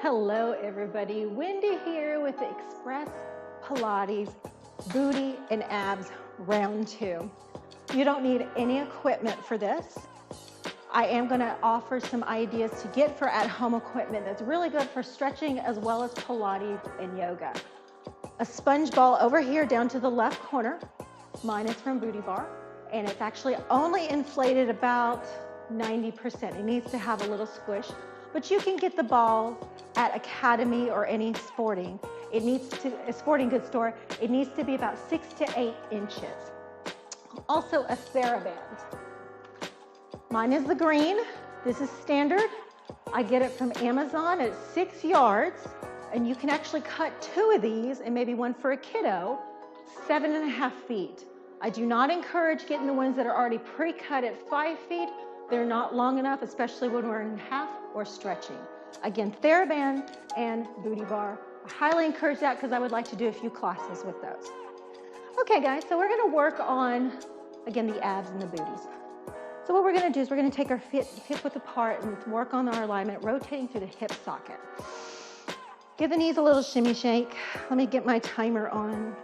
Hello everybody, Wendy here with the Express Pilates Booty and Abs Round 2. You don't need any equipment for this. I am going to offer some ideas to get for at-home equipment that's really good for stretching as well as Pilates and yoga. A sponge ball over here down to the left corner. Mine is from Booty Bar, and it's actually only inflated about 90%. It needs to have a little squish, but you can get the ball at Academy or any sporting. A sporting goods store. It needs to be about 6 to 8 inches. Also a TheraBand. Mine is the green. This is standard. I get it from Amazon at 6 yards, and you can actually cut 2 of these and maybe one for a kiddo, 7.5 feet. I do not encourage getting the ones that are already pre-cut at 5 feet. They're not long enough, especially when we're in half or stretching. Again, TheraBand and Booty Bar. I highly encourage that because I would like to do a few classes with those. Okay guys, so we're gonna work on, again, the abs and the booties. So what we're gonna do is we're gonna take our hip width apart and work on our alignment, rotating through the hip socket. Give the knees a little shimmy shake. Let me get my timer on.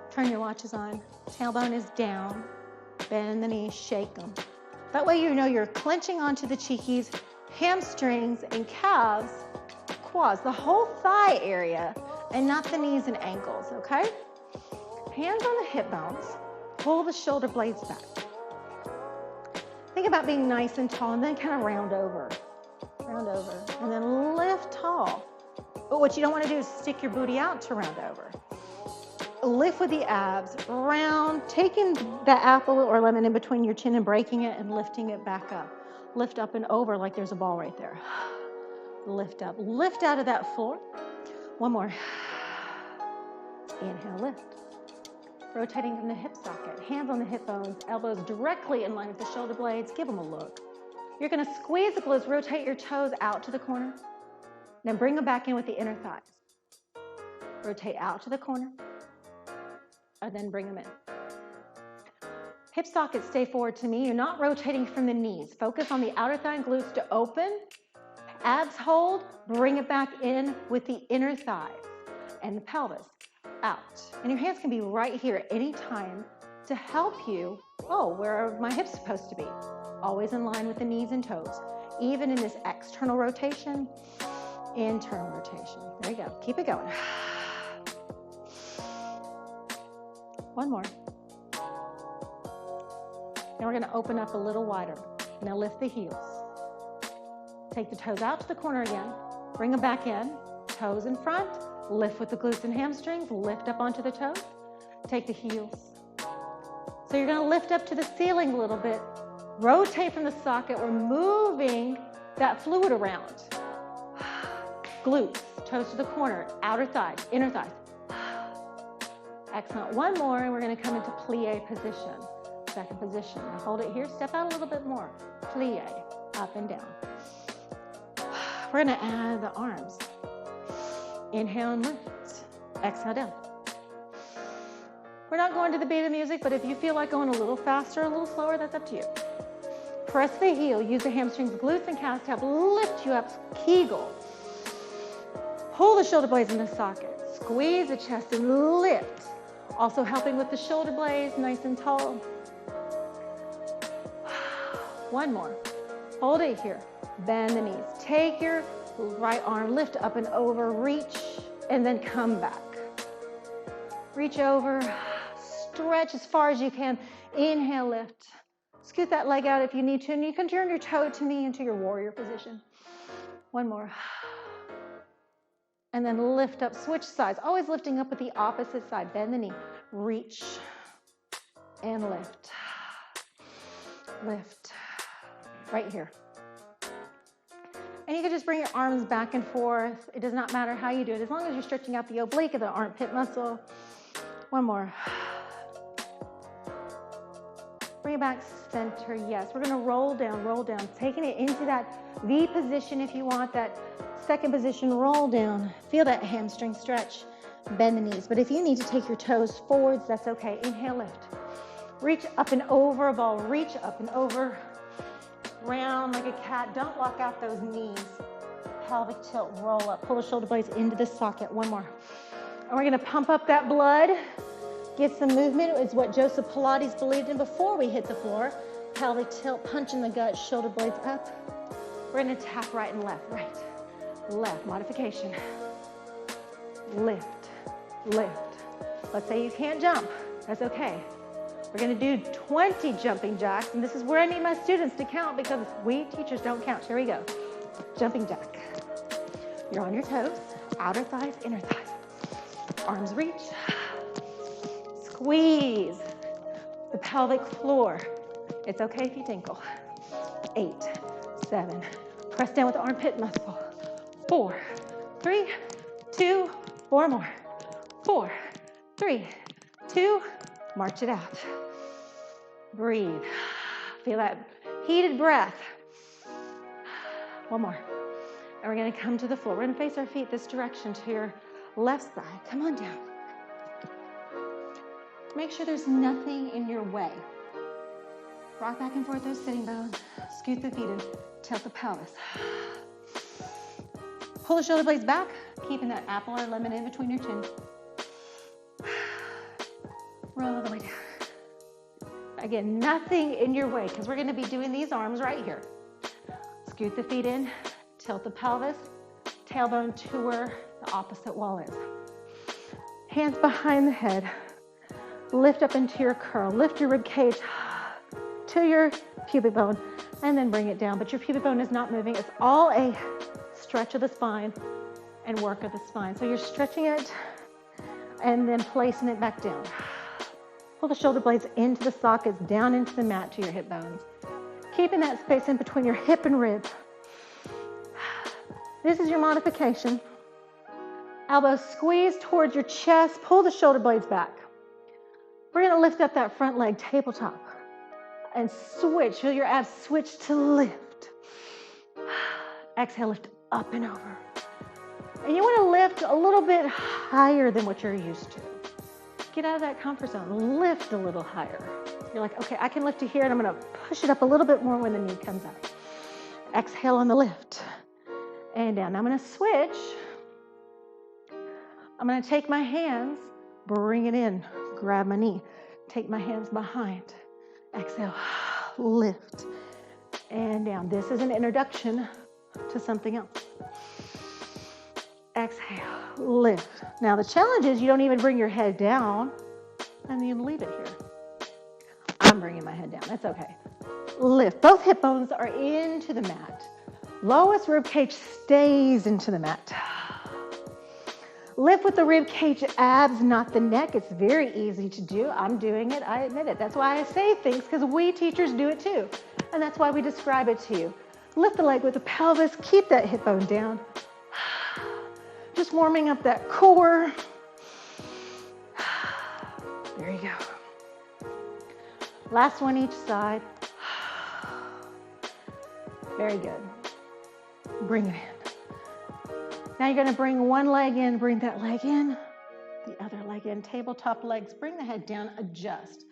Turn your watches on. Tailbone is down. Bend the knees, shake them. That way you know you're clenching onto the cheekies, hamstrings, and calves, quads, the whole thigh area, and not the knees and ankles, okay? Hands on the hip bones. Pull the shoulder blades back. Think about being nice and tall, and then kind of round over, and then lift tall. But what you don't want to do is stick your booty out to round over. Lift with the abs, round, taking the apple or lemon in between your chin and breaking it and lifting it back up. Lift up and over like there's a ball right there. Lift up, lift out of that floor. One more. Inhale, lift. Rotating from the hip socket, hands on the hip bones, elbows directly in line with the shoulder blades. Give them a look. You're gonna squeeze the glutes, rotate your toes out to the corner. Then bring them back in with the inner thighs. Rotate out to the corner. And then bring them in. Hip sockets stay forward to me. You're not rotating from the knees. Focus on the outer thigh and glutes to open. Abs hold, bring it back in with the inner thighs and the pelvis out. And your hands can be right here at any time to help you, where are my hips supposed to be? Always in line with the knees and toes. Even in this external rotation, internal rotation. There you go, keep it going. One more. Now we're gonna open up a little wider. Now lift the heels. Take the toes out to the corner again. Bring them back in. Toes in front. Lift with the glutes and hamstrings. Lift up onto the toes. Take the heels. So you're gonna lift up to the ceiling a little bit. Rotate from the socket. We're moving that fluid around. Glutes, toes to the corner, outer thighs, inner thighs. Excellent. One more, and we're going to come into plie position. Second position. Now hold it here. Step out a little bit more. Plie, up and down. We're going to add the arms. Inhale and lift. Exhale down. We're not going to the beat of the music, but if you feel like going a little faster, a little slower, that's up to you. Press the heel. Use the hamstrings, glutes, and calves to help lift you up. Kegel. Pull the shoulder blades in the socket. Squeeze the chest and lift. Also helping with the shoulder blades, nice and tall. One more. Hold it here. Bend the knees. Take your right arm, lift up and over, reach, and then come back. Reach over, stretch as far as you can. Inhale, lift. Scoot that leg out if you need to, and you can turn your toe to knee into your warrior position. One more. And then lift up, switch sides. Always lifting up with the opposite side. Bend the knee, reach, and lift. Lift, right here. And you can just bring your arms back and forth. It does not matter how you do it, as long as you're stretching out the oblique of the armpit muscle. One more. Bring it back center, yes. We're gonna roll down, taking it into that V position if you want, that second position, roll down. Feel that hamstring stretch, bend the knees. But if you need to take your toes forwards, that's okay. Inhale, lift. Reach up and over a ball, reach up and over, round like a cat. Don't lock out those knees. Pelvic tilt, roll up. Pull the shoulder blades into the socket. One more. And we're gonna pump up that blood. Get some movement. It's what Joseph Pilates believed in before we hit the floor. Pelvic tilt, punch in the gut, shoulder blades up. We're gonna tap right and left, right, left, modification. Lift, lift. Let's say you can't jump, that's okay. We're gonna do 20 jumping jacks, and this is where I need my students to count because we teachers don't count. Here we go. Jumping jack. You're on your toes, outer thighs, inner thighs. Arms reach. Squeeze the pelvic floor. It's okay if you tinkle. 8, 7. Press down with the armpit muscle. 4, 3, 2, 4 more. 4, 3, 2, march it out. Breathe. Feel that heated breath. One more. And we're gonna come to the floor. We're gonna face our feet this direction to your left side. Come on down. Make sure there's nothing in your way. Rock back and forth those sitting bones. Scoot the feet in, tilt the pelvis. Pull the shoulder blades back, keeping that apple or lemon in between your chins. Roll all the way down. Again, nothing in your way, because we're gonna be doing these arms right here. Scoot the feet in, tilt the pelvis, tailbone to where the opposite wall is. Hands behind the head. Lift up into your curl. Lift your rib cage to your pubic bone, and then bring it down. But your pubic bone is not moving. It's all a stretch of the spine and work of the spine. So you're stretching it and then placing it back down. Pull the shoulder blades into the sockets, down into the mat to your hip bones. Keeping that space in between your hip and rib. This is your modification. Elbows squeeze towards your chest. Pull the shoulder blades back. We're gonna lift up that front leg, tabletop, and switch. Feel your abs switch to lift. Exhale, lift up and over. And you wanna lift a little bit higher than what you're used to. Get out of that comfort zone, lift a little higher. You're like, okay, I can lift to here, and I'm gonna push it up a little bit more when the knee comes up. Exhale on the lift, and down. Now I'm gonna switch. I'm gonna take my hands, bring it in, grab my knee, take my hands behind. Exhale, lift, and down. This is an introduction to something else. Exhale, lift. Now the challenge is you don't even bring your head down, and you leave it here. I'm bringing my head down, that's okay. Lift, both hip bones are into the mat. Lowest rib cage stays into the mat. Lift with the rib cage abs, not the neck. It's very easy to do. I'm doing it, I admit it. That's why I say things, because we teachers do it too. And that's why we describe it to you. Lift the leg with the pelvis, keep that hip bone down. Just warming up that core. There you go. Last one each side. Very good. Bring it in. Now you're gonna bring one leg in, bring that leg in, the other leg in, tabletop legs, bring the head down, adjust.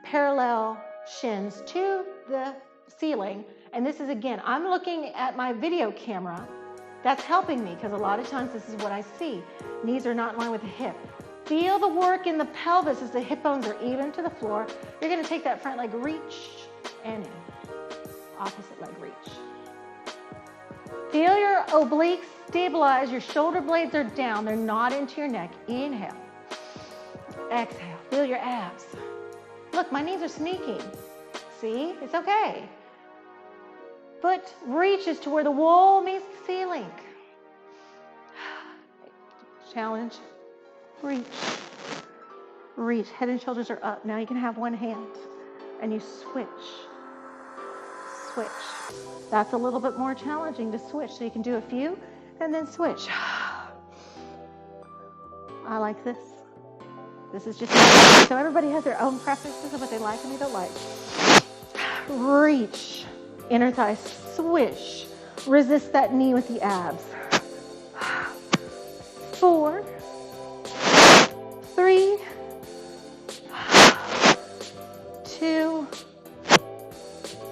Parallel shins to the ceiling. And this is, again, I'm looking at my video camera. That's helping me, because a lot of times this is what I see. Knees are not in line with the hip. Feel the work in the pelvis as the hip bones are even to the floor. You're gonna take that front leg, reach, and in. Opposite leg, reach. Feel your obliques stabilize. Your shoulder blades are down. They're not into your neck. Inhale. Exhale. Feel your abs. Look, my knees are sneaking. See? It's okay. Foot reaches to where the wall meets the ceiling. Challenge. Reach. Reach. Head and shoulders are up. Now you can have one hand. And you switch. Switch. That's a little bit more challenging to switch. So you can do a few and then switch. I like this. This is just so everybody has their own preferences of what they like and they don't like. Reach. Inner thigh swish. Resist that knee with the abs. 4, 3, 2,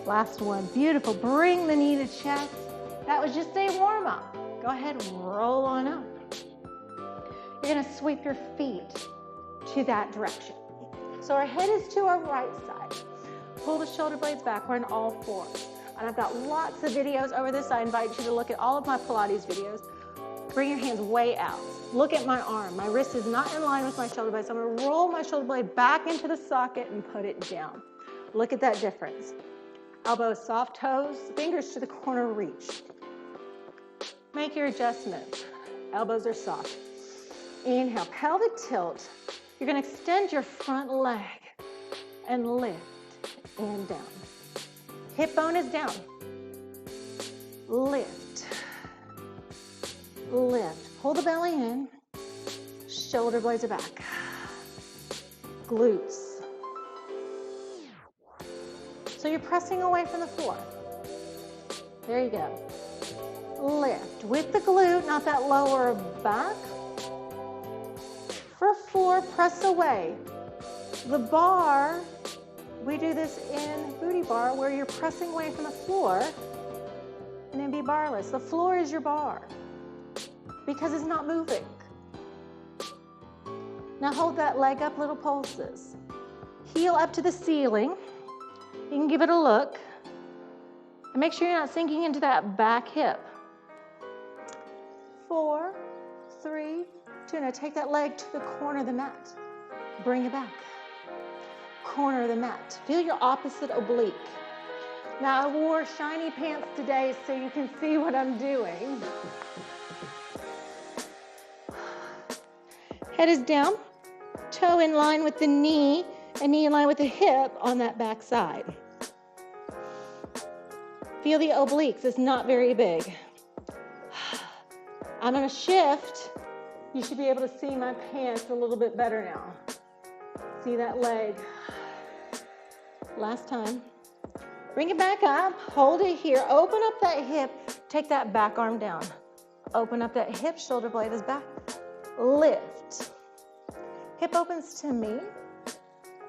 Last one. Beautiful. Bring the knee to chest. That was just a warm-up. Go ahead and roll on up. You're going to sweep your feet to that direction. So our head is to our right side. Pull the shoulder blades back. We're in all fours. And I've got lots of videos over this. I invite you to look at all of my Pilates videos. Bring your hands way out. Look at my arm. My wrist is not in line with my shoulder blade, so I'm going to roll my shoulder blade back into the socket and put it down. Look at that difference. Elbows, soft toes, fingers to the corner reach. Make your adjustments. Elbows are soft. Inhale, pelvic tilt. You're going to extend your front leg and lift and down. Hip bone is down. Lift. Lift. Pull the belly in. Shoulder blades are back. Glutes. So you're pressing away from the floor. There you go. Lift with the glute, not that lower back. For 4, press away. The bar, we do this in booty bar where you're pressing away from the floor and then be barless. The floor is your bar because it's not moving. Now hold that leg up, little pulses. Heel up to the ceiling. You can give it a look. And make sure you're not sinking into that back hip. 4, 3, 2. Now take that leg to the corner of the mat. Bring it back. Corner of the mat. Feel your opposite oblique. Now I wore shiny pants today so you can see what I'm doing. Head is down. Toe in line with the knee and knee in line with the hip on that back side. Feel the obliques. It's not very big. I'm going to shift. You should be able to see my pants a little bit better now. See that leg. Last time. Bring it back up. Hold it here. Open up that hip. Take that back arm down. Open up that hip. Shoulder blade is back. Lift. Hip opens to me.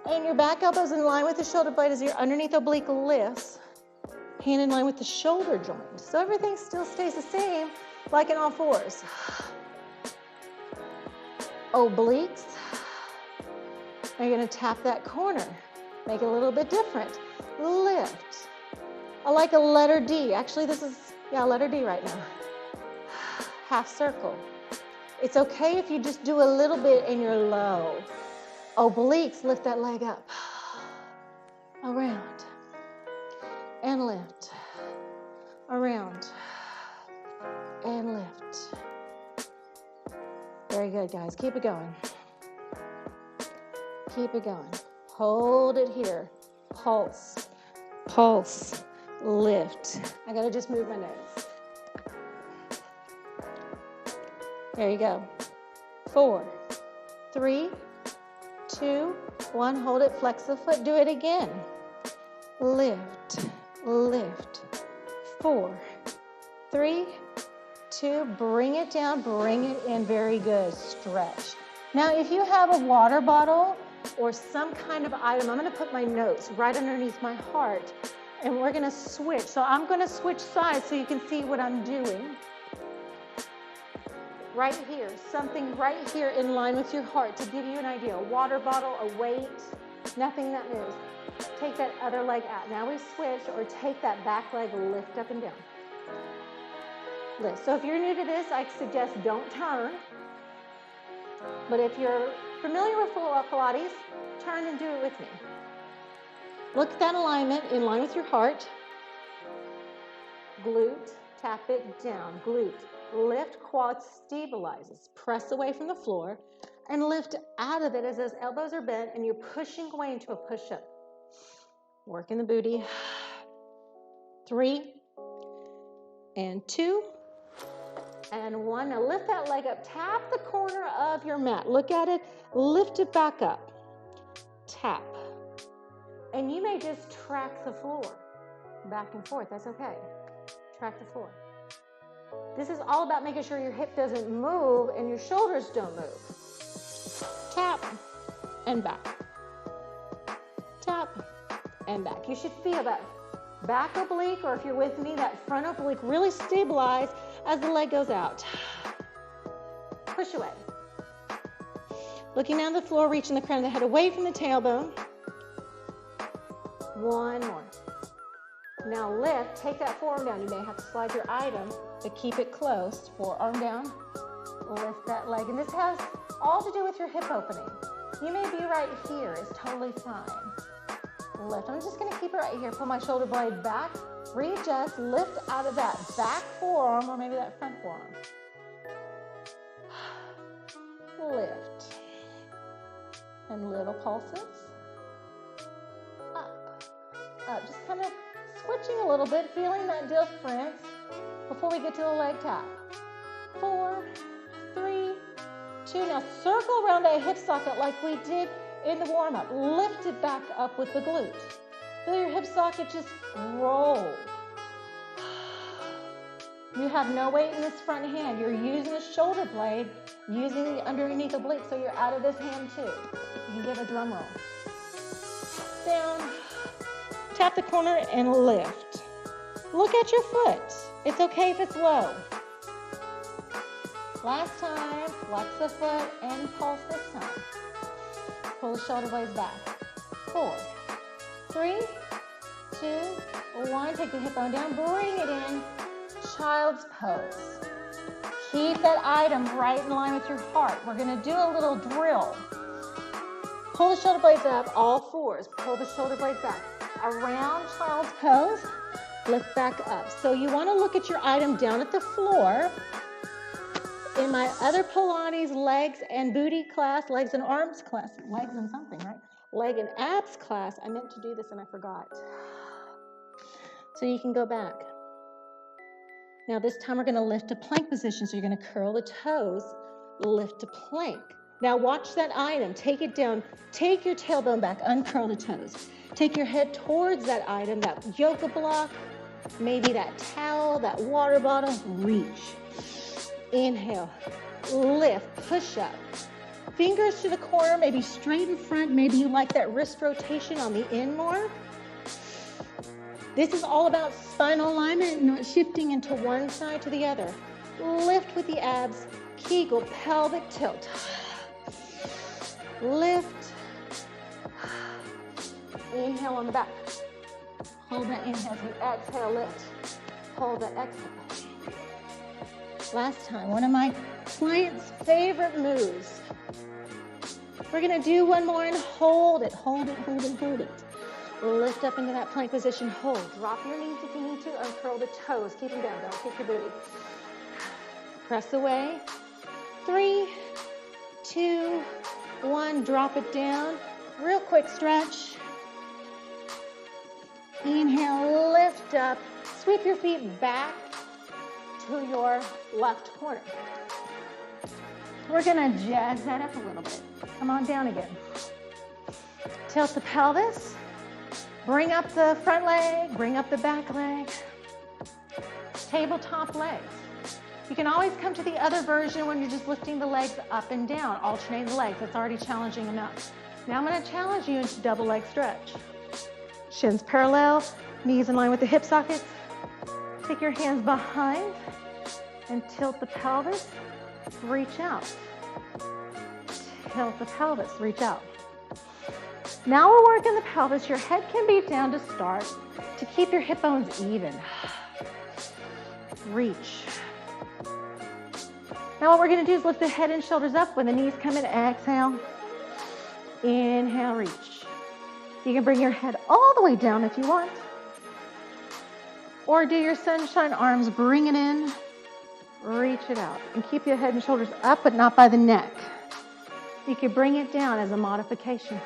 And your back elbow's in line with the shoulder blade as your underneath oblique lifts. Hand in line with the shoulder joint. So everything still stays the same, like in all fours. Obliques. Now you're going to tap that corner. Make it a little bit different. Lift. I like a letter D. Actually, this is, letter D right now. Half circle. It's okay if you just do a little bit and you're low. Obliques, lift that leg up. Around. And lift. Around. And lift. Very good, guys. Keep it going. Keep it going. Hold it here. Pulse. Pulse. Lift. I gotta just move my nose. There you go. 4, 3, 2, 1. Hold it. Flex the foot. Do it again. Lift. Lift. 4, 3, 2. Bring it down. Bring it in. Very good. Stretch. Now, if you have a water bottle or some kind of item, I'm going to put my notes right underneath my heart, and we're going to switch. So I'm going to switch sides so you can see what I'm doing. Right here, something right here in line with your heart to give you an idea. A water bottle, a weight, nothing that moves. Take that other leg out. Now we switch, or take that back leg, lift up and down. Lift. So if you're new to this, I suggest don't turn. But if you're familiar with Pilates, turn and do it with me. Look at that alignment in line with your heart. Glute, tap it down. Glute, lift, quad stabilizes. Press away from the floor and lift out of it as those elbows are bent and you're pushing away into a push-up. Working the booty. 3 and 2 and 1. Now lift that leg up. Tap the corner of your mat. Look at it. Lift it back up. Tap. And you may just track the floor back and forth. That's okay. Track the floor. This is all about making sure your hip doesn't move and your shoulders don't move. Tap and back. Tap and back. You should feel that Back oblique, or if you're with me, that front oblique really stabilize as the leg goes out. Push away. Looking down the floor, reaching the crown of the head away from the tailbone. One more. Now lift, take that forearm down. You may have to slide your item, but keep it close. Forearm down, lift that leg. And this has all to do with your hip opening. You may be right here, it's totally fine. Lift, I'm just gonna keep it right here. Pull my shoulder blade back, readjust, lift out of that back forearm, or maybe that front forearm. Lift. And little pulses. Up, just kind of switching a little bit, feeling that difference before we get to the leg tap. 4, 3, 2. Now circle around that hip socket like we did in the warm-up. Lift it back up with the glute. Feel your hip socket just roll. You have no weight in this front hand. You're using the shoulder blade, using the underneath oblique, so you're out of this hand too. You can give a drum roll. Down. Tap the corner and lift. Look at your foot. It's okay if it's low. Last time, flex the foot and pulse this time. Pull the shoulder blades back. 4, 3, 2, 1. Take the hip bone down, bring it in. Child's pose. Keep that item right in line with your heart. We're gonna do a little drill. Pull the shoulder blades up, all fours. Pull the shoulder blades back. Around child's pose, lift back up. So you want to look at your item down at the floor. In my other Pilates legs and booty class, legs and arms class, legs and something, right? Leg and abs class, I meant to do this and I forgot. So you can go back. Now this time we're going to lift to plank position. So you're going to curl the toes, lift to plank. Now watch that item, take it down, take your tailbone back, uncurl the toes. Take your head towards that item, that yoga block, maybe that towel, that water bottle, reach. Inhale, lift, push up. Fingers to the corner, maybe straight in front, maybe you like that wrist rotation on the in more. This is all about spinal alignment, not shifting into one side to the other. Lift with the abs, Kegel, pelvic tilt. Lift. Inhale on the back. Hold that inhale as you exhale, lift. Hold that exhale. Last time, one of my clients' favorite moves. We're gonna do one more and hold it, hold it, hold it, hold it. Lift up into that plank position, hold. Drop your knees if you need to, uncurl the toes. Keep them down, don't kick your booty. Press away. 3, 2, 1, drop it down. Real quick stretch. Inhale, lift up. Sweep your feet back to your left corner. We're gonna jazz that up a little bit. Come on down again. Tilt the pelvis. Bring up the front leg, bring up the back leg. Tabletop legs. You can always come to the other version when you're just lifting the legs up and down, alternating the legs. That's already challenging enough. Now I'm gonna challenge you into double leg stretch. Shins parallel, knees in line with the hip sockets. Take your hands behind and tilt the pelvis, reach out. Tilt the pelvis, reach out. Now we're working the pelvis. Your head can be down to start to keep your hip bones even. Reach. Now what we're gonna do is lift the head and shoulders up when the knees come in, exhale. Inhale, reach. You can bring your head all the way down if you want. Or do your sunshine arms, bring it in, reach it out. And keep your head and shoulders up, but not by the neck. You can bring it down as a modification.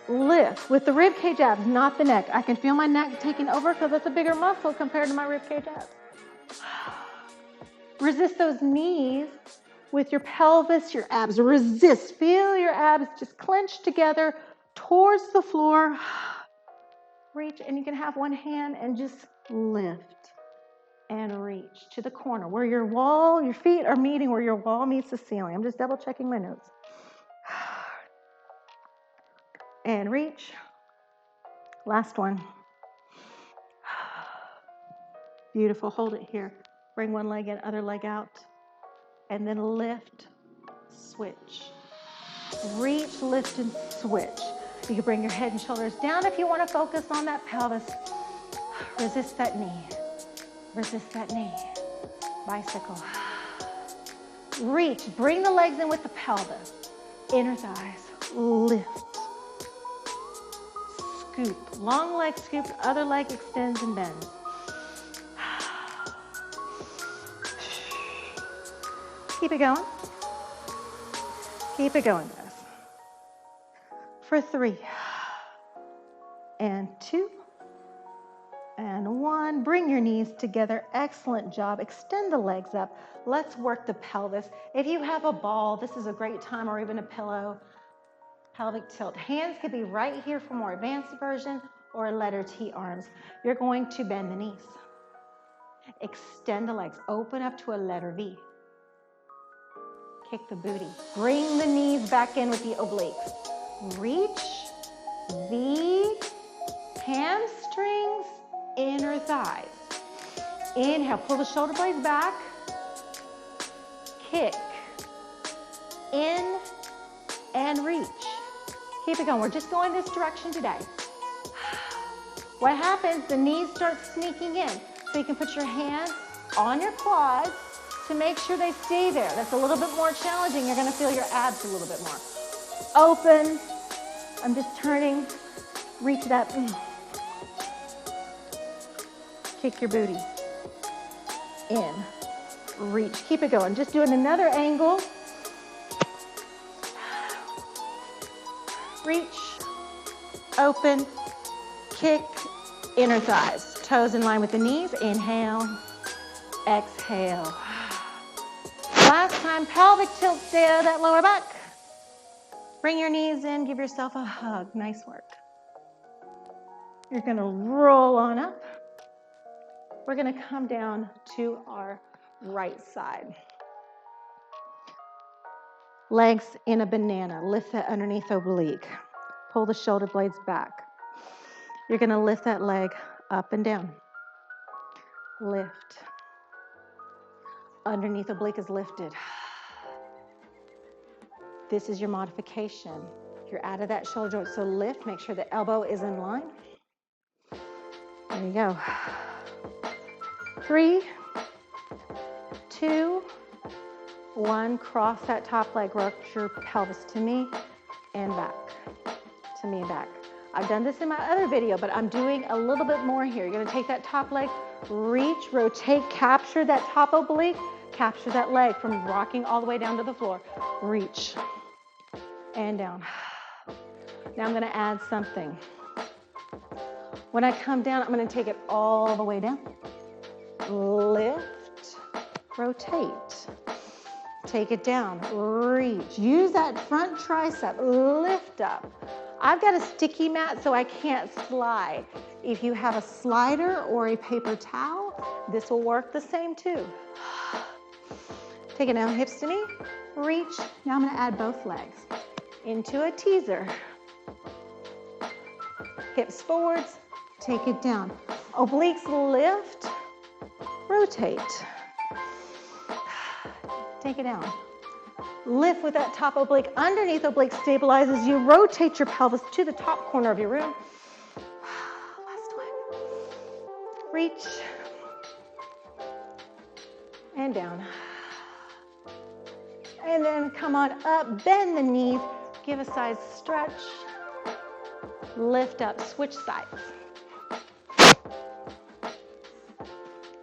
Lift with the rib cage abs, not the neck. I can feel my neck taking over because it's a bigger muscle compared to my rib cage abs. Resist those knees with your pelvis, your abs. Resist. Feel your abs just clench together towards the floor. Reach, and you can have one hand and just lift and reach to the corner where your wall, your feet are meeting where your wall meets the ceiling. I'm just double checking my notes. And reach. Last one. Beautiful. Hold it here. Bring one leg in, other leg out. And then lift, switch. Reach, lift, and switch. You can bring your head and shoulders down if you want to focus on that pelvis. Resist that knee. Resist that knee. Bicycle. Reach. Bring the legs in with the pelvis. Inner thighs. Lift. Scoop. Long leg scoop. Other leg extends and bends. Keep it going. Keep it going, guys. For 3 and 2 and 1. Bring your knees together. Excellent job. Extend the legs up. Let's work the pelvis. If you have a ball, this is a great time, or even a pillow. Pelvic tilt. Hands could be right here for more advanced version, or letter T arms. You're going to bend the knees. Extend the legs. Open up to a letter V. Kick the booty. Bring the knees back in with the obliques. Reach, V, hamstrings, inner thighs. Inhale, pull the shoulder blades back. Kick, in, and reach. Keep it going. We're just going this direction today. What happens, the knees start sneaking in. So you can put your hands on your quads to make sure they stay there. That's a little bit more challenging. You're gonna feel your abs a little bit more. Open. I'm just turning. Reach it up. Kick your booty. In. Reach. Keep it going. Just doing another angle. Reach. Open. Kick. Inner thighs. Toes in line with the knees. Inhale. Exhale. Last time, pelvic tilt, stay out of that lower back. Bring your knees in, give yourself a hug. Nice work. You're gonna roll on up. We're gonna come down to our right side. Legs in a banana. Lift that underneath oblique. Pull the shoulder blades back. You're gonna lift that leg up and down. Lift. Underneath oblique is lifted. This is your modification. You're out of that shoulder joint, so lift. Make sure the elbow is in line. There you go. 3, 2, 1. Cross that top leg. Rock your pelvis to me and back. To me and back. I've done this in my other video, but I'm doing a little bit more here. You're gonna take that top leg, reach, rotate, capture that top oblique, capture that leg from rocking all the way down to the floor. Reach and down. Now I'm gonna add something. When I come down, I'm gonna take it all the way down. Lift, rotate. Take it down, reach. Use that front tricep, lift up. I've got a sticky mat, so I can't slide. If you have a slider or a paper towel, this will work the same too. Take it down, hips to knee, reach. Now I'm gonna add both legs into a teaser. Hips forwards, take it down. Obliques lift, rotate. Take it down. Lift with that top oblique. Underneath oblique stabilizes you. Rotate your pelvis to the top corner of your room. Last one. Reach. And down. And then come on up. Bend the knees. Give a side stretch. Lift up. Switch sides.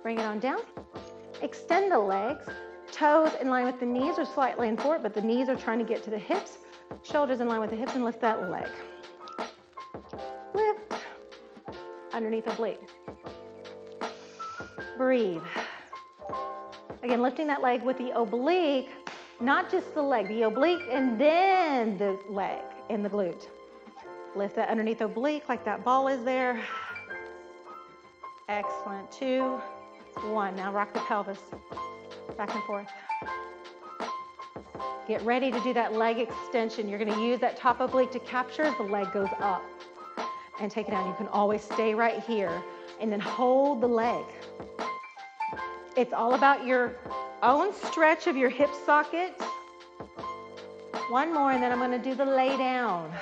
Bring it on down. Extend the legs. Toes in line with the knees are slightly in forward, but the knees are trying to get to the hips. Shoulders in line with the hips, and lift that leg. Lift. Underneath oblique. Breathe. Again, lifting that leg with the oblique, not just the leg, the oblique and then the leg and the glute. Lift that underneath oblique like that ball is there. Excellent. 2, 1. Now rock the pelvis. Back and forth. Get ready to do that leg extension. You're going to use that top oblique to capture as the leg goes up. and take it down. You can always stay right here and then hold the leg. It's all about your own stretch of your hip socket. One more, and then I'm gonna do the lay down.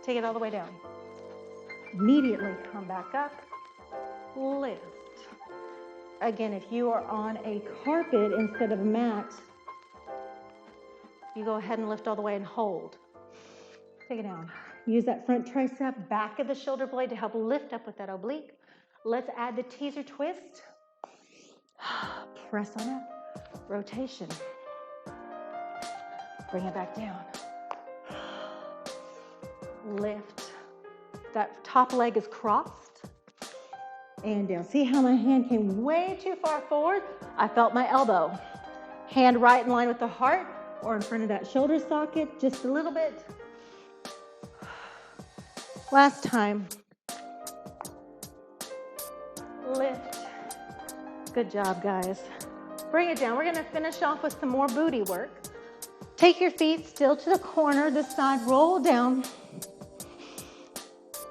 Take it all the way down. Immediately come back up, lift. Again, if you are on a carpet instead of a mat, you go ahead and lift all the way and hold. Take it down. Use that front tricep, back of the shoulder blade to help lift up with that oblique. Let's add the teaser twist. Press on up, rotation. Bring it back down. Lift. That top leg is crossed. And down. See how my hand came way too far forward? I felt my elbow. Hand right in line with the heart or in front of that shoulder socket, just a little bit. Last time. Lift. Good job, guys. Bring it down. We're gonna finish off with some more booty work. Take your feet still to the corner, this side, roll down.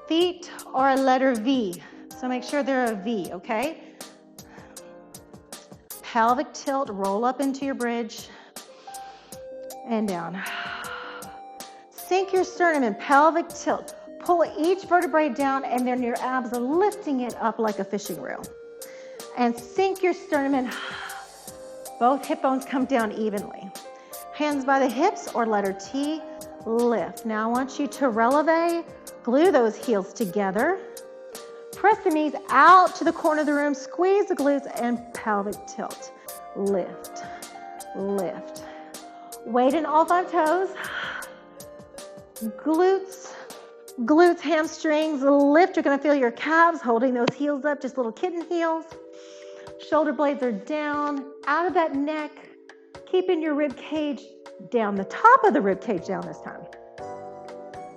Feet are a letter V, so make sure they're a V, okay? Pelvic tilt, roll up into your bridge, and down. Sink your sternum in pelvic tilt. Pull each vertebrae down, and then your abs are lifting it up like a fishing reel. And sink your sternum in. Both hip bones come down evenly. Hands by the hips or letter T, lift. Now I want you to releve, glue those heels together. Press the knees out to the corner of the room, squeeze the glutes and pelvic tilt. Lift, lift. Weight in all 5 toes. Glutes, hamstrings, lift. You're gonna feel your calves holding those heels up, just little kitten heels. Shoulder blades are down, out of that neck. Keeping your rib cage down, the top of the rib cage down this time.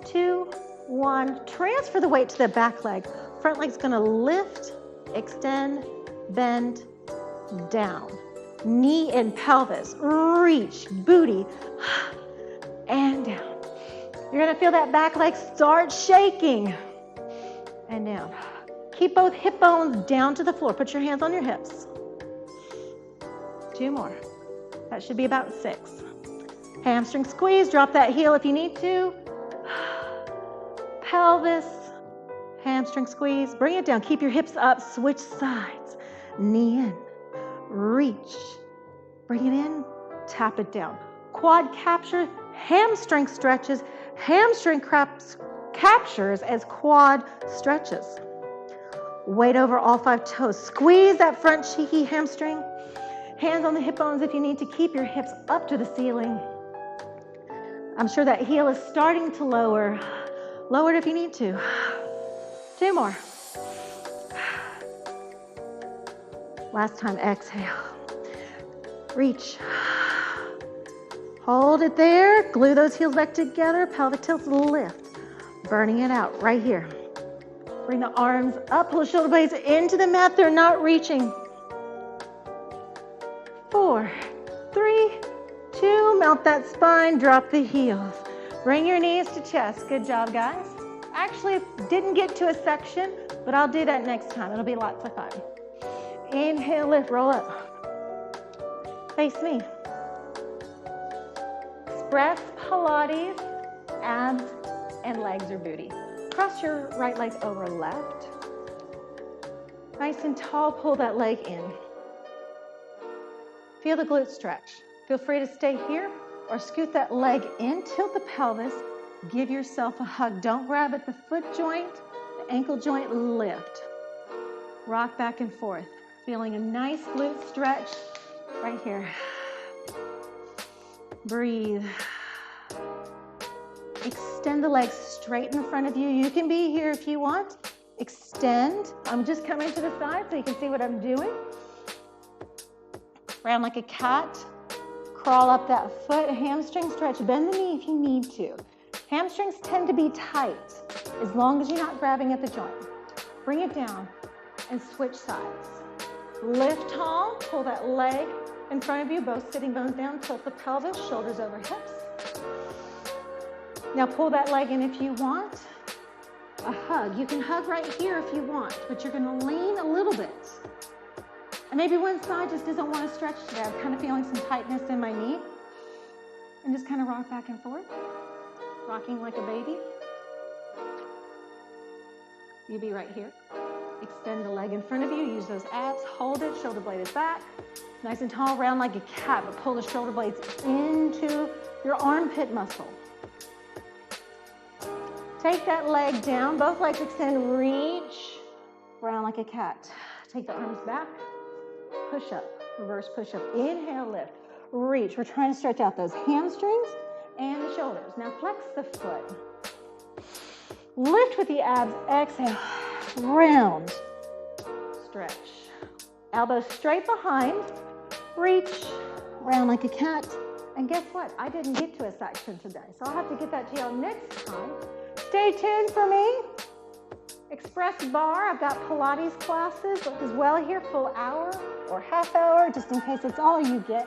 2, 1, transfer the weight to the back leg. Front leg's gonna lift, extend, bend, down. Knee and pelvis, reach, booty, and down. You're gonna feel that back leg start shaking, and down. Keep both hip bones down to the floor. Put your hands on your hips. 2 more. That should be about 6. Hamstring squeeze, drop that heel if you need to. Pelvis, hamstring squeeze, bring it down. Keep your hips up, switch sides. Knee in, reach, bring it in, tap it down. Quad capture, hamstring stretches, hamstring captures as quad stretches. Weight over all 5 toes. Squeeze that front cheeky hamstring. Hands on the hip bones if you need to. Keep your hips up to the ceiling. I'm sure that heel is starting to lower. Lower it if you need to. 2 more. Last time, exhale. Reach. Hold it there. Glue those heels back together. Pelvic tilts, lift. Burning it out right here. Bring the arms up. Pull the shoulder blades into the mat. They're not reaching. 4, 3, 2, mount that spine, drop the heels. Bring your knees to chest. Good job, guys. Actually, didn't get to a section, but I'll do that next time. It'll be lots of fun. Inhale, lift, roll up. Face me. Express Pilates, abs and legs or booty. Cross your right leg over left. Nice and tall, pull that leg in. Feel the glute stretch. Feel free to stay here or scoot that leg in, tilt the pelvis, give yourself a hug. Don't grab at the foot joint, the ankle joint, lift. Rock back and forth. Feeling a nice glute stretch right here. Breathe. Extend the legs straight in front of you. You can be here if you want. Extend. I'm just coming to the side so you can see what I'm doing. Round like a cat. Crawl up that foot, hamstring stretch. Bend the knee if you need to. Hamstrings tend to be tight as long as you're not grabbing at the joint. Bring it down and switch sides. Lift tall, pull that leg in front of you, both sitting bones down, tilt the pelvis, shoulders over hips. Now pull that leg in if you want. A hug. You can hug right here if you want, but you're gonna lean a little bit. And maybe one side just doesn't want to stretch today. I'm kind of feeling some tightness in my knee. And just kind of rock back and forth, rocking like a baby. You be right here. Extend the leg in front of you. Use those abs. Hold it. Shoulder blade is back. Nice and tall, round like a cat, but pull the shoulder blades into your armpit muscle. Take that leg down. Both legs extend. Reach. Round like a cat. Take the arms back. Push up. Reverse push up. Inhale, lift. Reach. We're trying to stretch out those hamstrings and the shoulders. Now flex the foot. Lift with the abs. Exhale. Round. Stretch. Elbows straight behind. Reach. Round like a cat. And guess what? I didn't get to a section today, so I'll have to get that to you next time. Stay tuned for me. Express bar. I've got Pilates classes as well here, full hour or half hour, just in case it's all you get.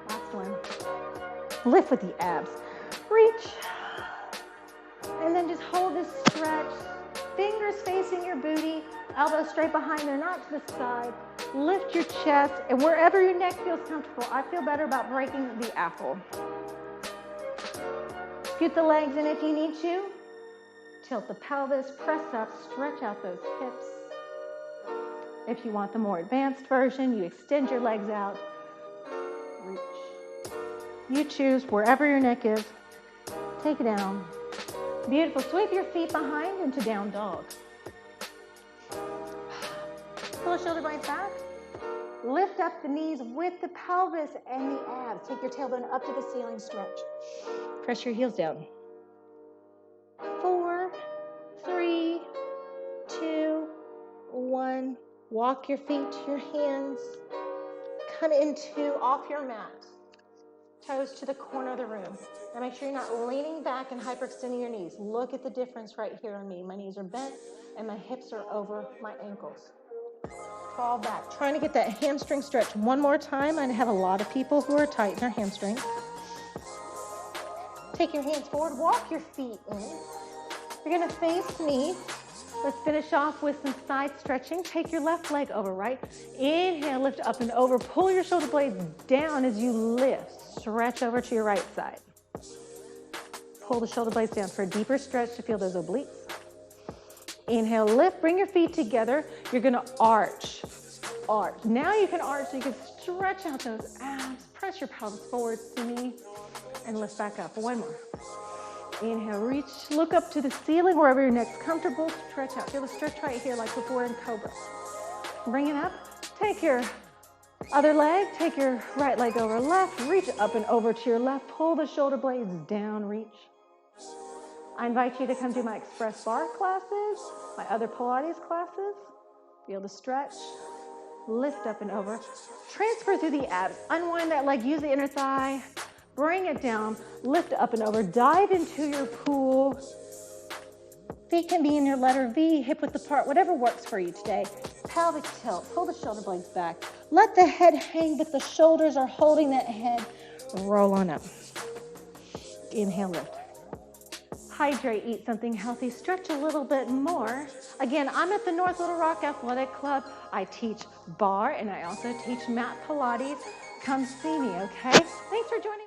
Last one. Lift with the abs. Reach. And then just hold this stretch. Fingers facing your booty. Elbows straight behind. They're not to the side. Lift your chest. And wherever your neck feels comfortable, I feel better about breaking the apple. Scoot the legs in if you need to. Tilt the pelvis. Press up. Stretch out those hips. If you want the more advanced version, you extend your legs out. Reach. You choose wherever your neck is. Take it down. Beautiful. Sweep your feet behind into down dog. Pull the shoulder blades back. Lift up the knees with the pelvis and the abs. Take your tailbone up to the ceiling, stretch. Press your heels down. 4, 3, 2, 1. Walk your feet to your hands. Come into off your mat. Toes to the corner of the room. Now make sure you're not leaning back and hyperextending your knees. Look at the difference right here on me. My knees are bent and my hips are over my ankles. Fall back. Trying to get that hamstring stretch one more time. I have a lot of people who are tight in their hamstrings. Take your hands forward. Walk your feet in. You're going to face me. Let's finish off with some side stretching. Take your left leg over, right? Inhale, lift up and over. Pull your shoulder blades down as you lift. Stretch over to your right side. Pull the shoulder blades down for a deeper stretch to feel those obliques. Inhale, lift. Bring your feet together. You're going to arch. Arch. Now you can arch so you can stretch out those abs. Press your pelvis forward to me and lift back up. One more. Inhale, reach, look up to the ceiling wherever your neck's comfortable. Stretch out. Feel the stretch right here like before in Cobra. Bring it up. Take your other leg. Take your right leg over left. Reach up and over to your left. Pull the shoulder blades down. Reach. I invite you to come do my Express bar classes, my other Pilates classes. Feel the stretch. Lift up and over. Transfer through the abs. Unwind that leg. Use the inner thigh. Bring it down, lift up and over, dive into your pool. Feet can be in your letter V, hip width apart, whatever works for you today. Pelvic tilt, pull the shoulder blades back. Let the head hang, but the shoulders are holding that head. Roll on up. Inhale, lift. Hydrate, eat something healthy, stretch a little bit more. Again, I'm at the North Little Rock Athletic Club. I teach bar and I also teach mat Pilates. Come see me, okay? Thanks for joining me.